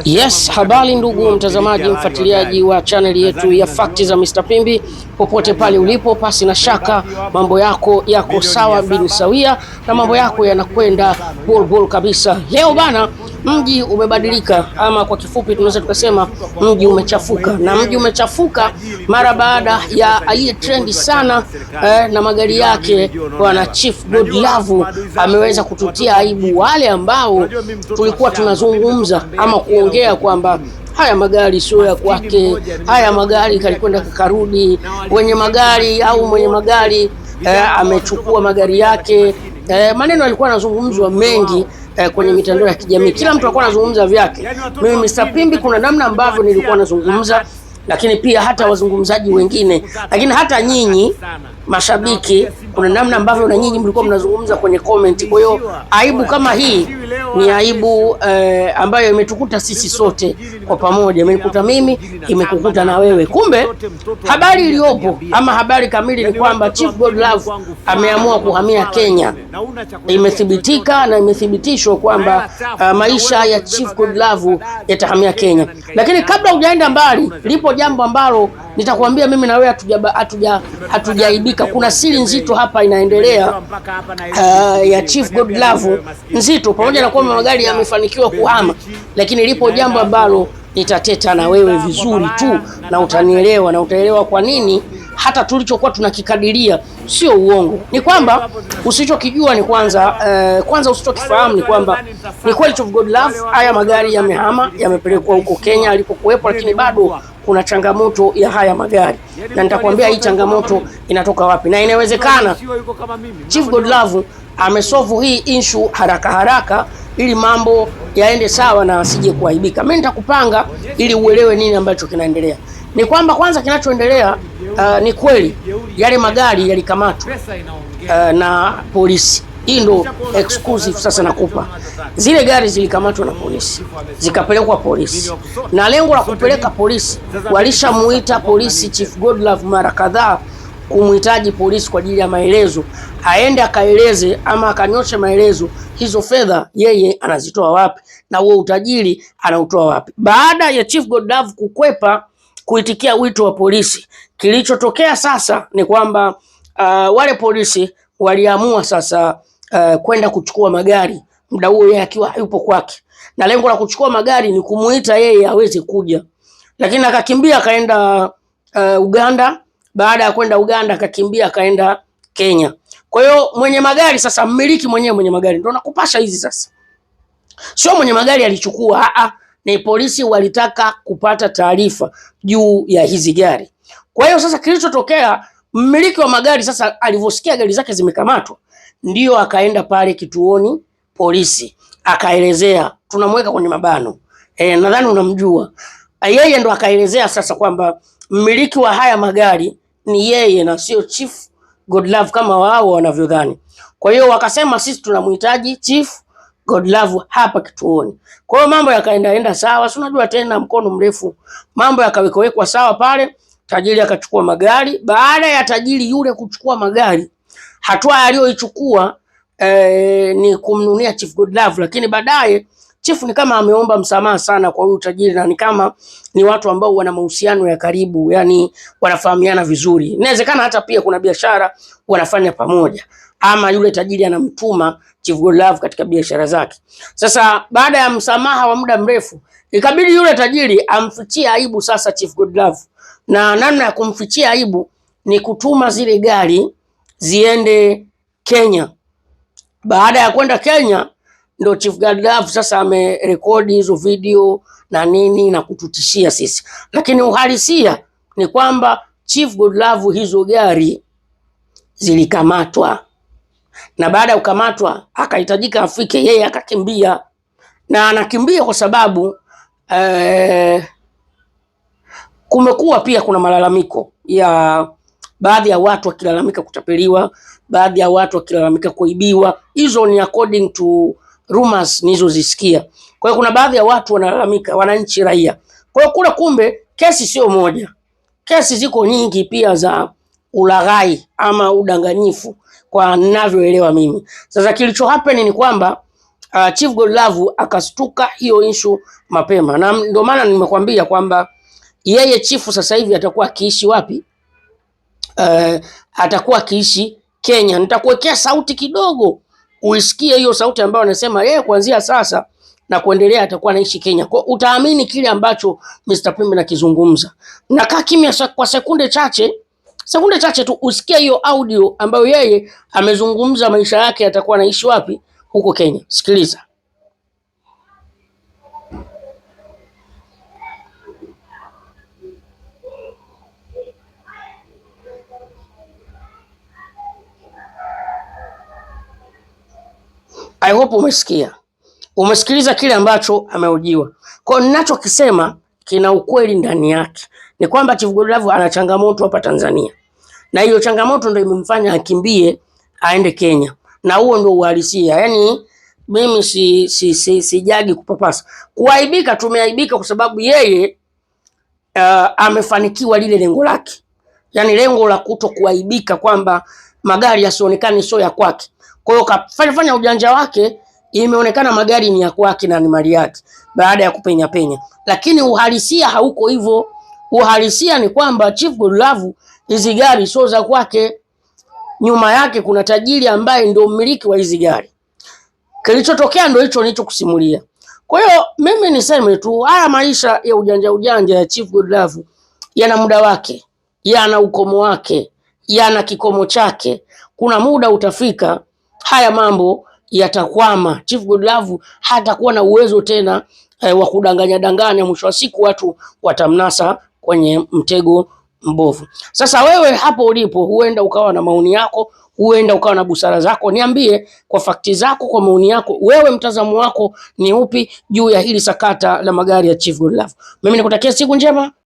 Yes, habari ndugu mtazamaji, mfuatiliaji wa channel yetu ya Facts za Mr. Pimbi, popote pale ulipo, pasi na shaka mambo yako sawa bin sawia na mambo yako yanakwenda bol kabisa. Leo bana, mji umebadilika, ama kwa kifupi tunaweza tukasema mji umechafuka, na mji umechafuka mara baada ya aliye trendi sana na magari yake bwana Chief Godlove ameweza kututia aibu wale ambao tulikuwa tunazungumza ama kuongea kwamba haya magari sio ya kwake, haya magari kalikwenda kakarudi, wenye magari au mwenye magari amechukua magari yake. Maneno yalikuwa yanazungumzwa mengi kwenye mitandao ya kijamii, kila mtu alikuwa anazungumza vyake. Mimi Mr. Pimbi kuna namna ambavyo nilikuwa nazungumza, lakini pia hata wazungumzaji wengine, lakini hata nyinyi mashabiki kuna namna ambavyo na nyinyi mlikuwa mnazungumza kwenye comment. Kwa hiyo aibu kama hii ni aibu ambayo imetukuta sisi sote kwa pamoja. Imenikuta mimi, imekukuta na wewe. Kumbe habari iliyopo ama habari kamili ni kwamba Chief Godlove ameamua kuhamia Kenya. Imethibitika na imethibitishwa kwamba maisha ya Chief Godlove yatahamia Kenya. Lakini kabla hujaenda mbali, lipo jambo ambalo nitakwambia mimi na wewe hatujaibika. Kuna siri nzito hapa inaendelea ya Chief Godlove, nzito, pamoja na kwamba magari yamefanikiwa kuhama, lakini lipo jambo ambalo nitateta na wewe vizuri tu na utanielewa, na utaelewa kwa nini hata tulichokuwa tunakikadiria sio uongo. Ni kwamba usichokijua ni kwanza usichokifahamu ni kwamba ni kweli Chief Godlove haya magari yamehama, yamepelekwa huko Kenya alipokuwepo, lakini bado kuna changamoto ya haya magari, na nitakwambia hii changamoto inatoka wapi, na inawezekana Chief Godlove amesolve hii issue haraka ili mambo yaende sawa na asije kuaibika. Mimi nitakupanga ili uelewe nini ambacho kinaendelea. Ni kwamba kwanza kinachoendelea ni kweli yale magari yalikamatwa na polisi. Hii ndo exclusive sasa nakupa. Zile gari zilikamatwa na polisi, zikapelekwa polisi, na lengo la kupeleka polisi, walishamuita polisi Chief Godlove mara kadhaa kumhitaji polisi kwa ajili ya maelezo, aende akaeleze ama akanyoshe maelezo hizo fedha yeye anazitoa wapi na huo utajiri anautoa wapi. Baada ya Chief Godlove kukwepa kuitikia wito wa polisi, kilichotokea sasa ni kwamba wale polisi waliamua sasa kwenda kuchukua magari, muda huo yeye akiwa hayupo kwake, na lengo la kuchukua magari ni kumuita yeye aweze kuja, lakini akakimbia akaenda Uganda. Baada ya kwenda Uganda akakimbia akaenda Kenya. Kwa hiyo mwenye magari sasa, mmiliki mwenyewe mwenye magari ndio nakupasha hizi sasa, sio mwenye magari alichukua, ni polisi walitaka kupata taarifa juu ya hizi gari. Kwa hiyo sasa kilichotokea, mmiliki wa magari sasa alivyosikia gari zake zimekamatwa, ndio akaenda pale kituoni polisi akaelezea, tunamweka kwenye mabano, nadhani unamjua yeye, ndo akaelezea sasa kwamba mmiliki wa haya magari ni yeye na sio Chief Godlove kama wao wanavyodhani. Kwa hiyo wakasema sisi tunamhitaji Chief Godlove hapa kituoni. Kwa hiyo mambo yakaenda sawa, si unajua tena mkono mrefu, mambo yakawekwa sawa pale. Tajiri akachukua magari. Baada ya tajiri yule kuchukua magari, hatua aliyoichukua ni kumnunia Chief Godlove, lakini baadaye Chief ni kama ameomba msamaha sana kwa huyu tajiri, na ni kama ni watu ambao wana mahusiano ya karibu, yani wanafahamiana vizuri. Inawezekana hata pia kuna biashara wanafanya pamoja, ama yule tajiri anamtuma Chief Godlove katika biashara zake. Sasa baada ya msamaha wa muda mrefu, ikabidi yule tajiri amfichie aibu sasa Chief Godlove, na namna ya kumfichia aibu ni kutuma zile gari ziende Kenya. Baada ya kwenda Kenya, ndo Chief Godlove sasa amerekodi hizo video na nini na kututishia sisi, lakini uhalisia ni kwamba Chief Godlove hizo gari zilikamatwa, na baada ya kukamatwa akahitajika afike, yeye akakimbia. Na anakimbia kwa sababu kumekuwa pia kuna malalamiko ya baadhi ya watu wakilalamika kutapeliwa, baadhi ya watu wakilalamika kuibiwa. Hizo ni according to rumors nilizozisikia. Kwa hiyo kuna baadhi ya watu wanalalamika, wananchi, raia. Kwa hiyo kule kumbe kesi sio moja, kesi ziko nyingi pia za ulaghai ama udanganyifu kwa ninavyoelewa mimi. Sasa kilicho happen ni kwamba Chief Godlove akastuka hiyo issue mapema, na ndio maana nimekwambia kwamba yeye chifu sasa hivi atakuwa akiishi wapi? Atakuwa akiishi Kenya. Nitakuwekea sauti kidogo uisikie hiyo sauti ambayo anasema yeye kuanzia sasa na kuendelea atakuwa anaishi Kenya. Kwa utaamini kile ambacho Mr. Pimbi nakizungumza. Nakaa kimya kwa sekunde chache tu usikie hiyo audio ambayo yeye amezungumza maisha yake atakuwa anaishi wapi huko Kenya. Sikiliza. I hope umesikia. Umesikiliza kile ambacho ameujiwa. Kwa ninachokisema kina ukweli ndani yake. Ni kwamba Chief Godlove ana changamoto hapa Tanzania. Na hiyo changamoto ndio imemfanya akimbie aende Kenya. Na huo ndio uhalisia. Yaani mimi sijagi kupapasa. Kuaibika tumeaibika kwa sababu yeye amefanikiwa lile lengo lake. Yaani lengo la kutokuaibika kwamba magari yasionekane sio ya kwake. Kwa hiyo kafanya ujanja wake, imeonekana magari ni ya kwake na ni mali yake baada ya kupenya penya. Lakini uhalisia hauko hivyo. Uhalisia ni kwamba Chief Godlove hizi gari sio za kwake. Nyuma yake kuna tajiri ambaye ndio mmiliki wa hizi gari. Kilichotokea ndio hicho nilichokusimulia. Kwa hiyo mimi niseme tu haya maisha ya ujanja ya Chief Godlove yana muda wake, yana ukomo wake, yana kikomo chake. Kuna muda utafika haya mambo yatakwama. Chief Godlove hatakuwa na uwezo tena wa kudanganya. Mwisho wa siku watu watamnasa kwenye mtego mbovu. Sasa wewe hapo ulipo, huenda ukawa na maoni yako, huenda ukawa na busara zako. Niambie kwa fakti zako, kwa maoni yako, wewe mtazamo wako ni upi juu ya hili sakata la magari ya Chief Godlove? Mimi nikutakia siku njema.